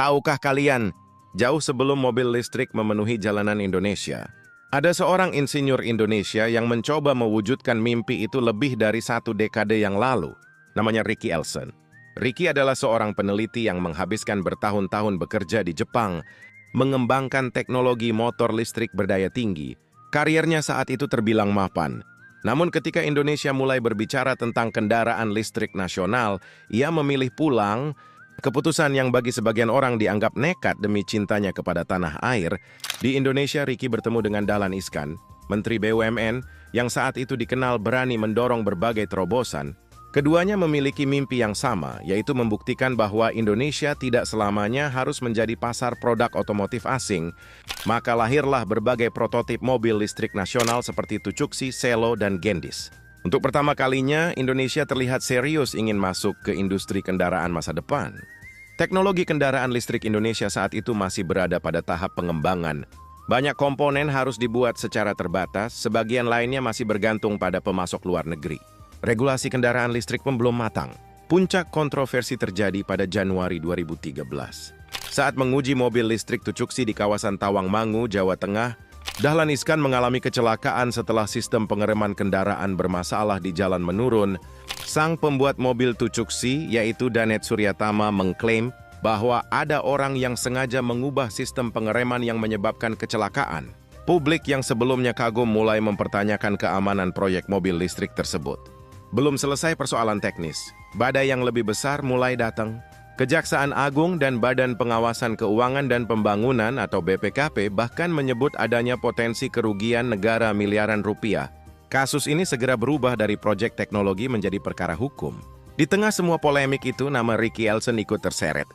Tahukah kalian, jauh sebelum mobil listrik memenuhi jalanan Indonesia, ada seorang insinyur Indonesia yang mencoba mewujudkan mimpi itu lebih dari 1 dekade yang lalu. Namanya Ricky Elson. Ricky adalah seorang peneliti yang menghabiskan bertahun-tahun bekerja di Jepang, mengembangkan teknologi motor listrik berdaya tinggi. Kariernya saat itu terbilang mapan. Namun ketika Indonesia mulai berbicara tentang kendaraan listrik nasional, ia memilih pulang. Keputusan yang bagi sebagian orang dianggap nekat demi cintanya kepada tanah air. Di Indonesia, Ricky bertemu dengan Dahlan Iskan, Menteri BUMN, yang saat itu dikenal berani mendorong berbagai terobosan. Keduanya memiliki mimpi yang sama, yaitu membuktikan bahwa Indonesia tidak selamanya harus menjadi pasar produk otomotif asing. Maka lahirlah berbagai prototip mobil listrik nasional seperti Tucuksi, Selo, dan Gendis. Untuk pertama kalinya, Indonesia terlihat serius ingin masuk ke industri kendaraan masa depan. Teknologi kendaraan listrik Indonesia saat itu masih berada pada tahap pengembangan. Banyak komponen harus dibuat secara terbatas, sebagian lainnya masih bergantung pada pemasok luar negeri. Regulasi kendaraan listrik pun belum matang. Puncak kontroversi terjadi pada Januari 2013. Saat menguji mobil listrik Tucuksi di kawasan Tawangmangu, Jawa Tengah, Dahlan Iskan mengalami kecelakaan setelah sistem pengereman kendaraan bermasalah di jalan menurun. Sang pembuat mobil Tucuksi, yaitu Danet Suryatama, mengklaim bahwa ada orang yang sengaja mengubah sistem pengereman yang menyebabkan kecelakaan. Publik yang sebelumnya kagum mulai mempertanyakan keamanan proyek mobil listrik tersebut. Belum selesai persoalan teknis, badai yang lebih besar mulai datang. Kejaksaan Agung dan Badan Pengawasan Keuangan dan Pembangunan atau BPKP bahkan menyebut adanya potensi kerugian negara miliaran rupiah. Kasus ini segera berubah dari proyek teknologi menjadi perkara hukum. Di tengah semua polemik itu, nama Ricky Elson ikut terseret.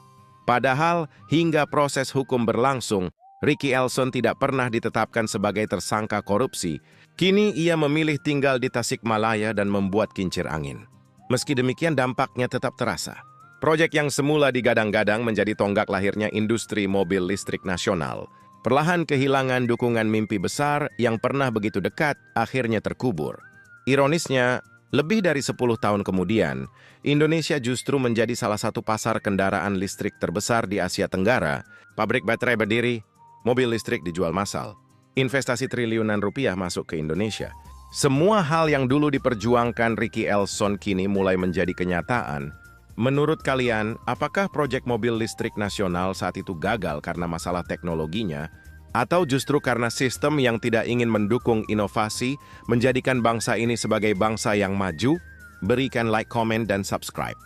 Padahal hingga proses hukum berlangsung, Ricky Elson tidak pernah ditetapkan sebagai tersangka korupsi. Kini ia memilih tinggal di Tasikmalaya dan membuat kincir angin. Meski demikian, dampaknya tetap terasa. Proyek yang semula digadang-gadang menjadi tonggak lahirnya industri mobil listrik nasional. Perlahan kehilangan dukungan mimpi besar yang pernah begitu dekat, akhirnya terkubur. Ironisnya, lebih dari 10 tahun kemudian, Indonesia justru menjadi salah satu pasar kendaraan listrik terbesar di Asia Tenggara. Pabrik baterai berdiri, mobil listrik dijual massal. Investasi triliunan rupiah masuk ke Indonesia. Semua hal yang dulu diperjuangkan Ricky Elson kini mulai menjadi kenyataan. Menurut kalian, apakah proyek mobil listrik nasional saat itu gagal karena masalah teknologinya, atau justru karena sistem yang tidak ingin mendukung inovasi, menjadikan bangsa ini sebagai bangsa yang maju? Berikan like, komen, dan subscribe.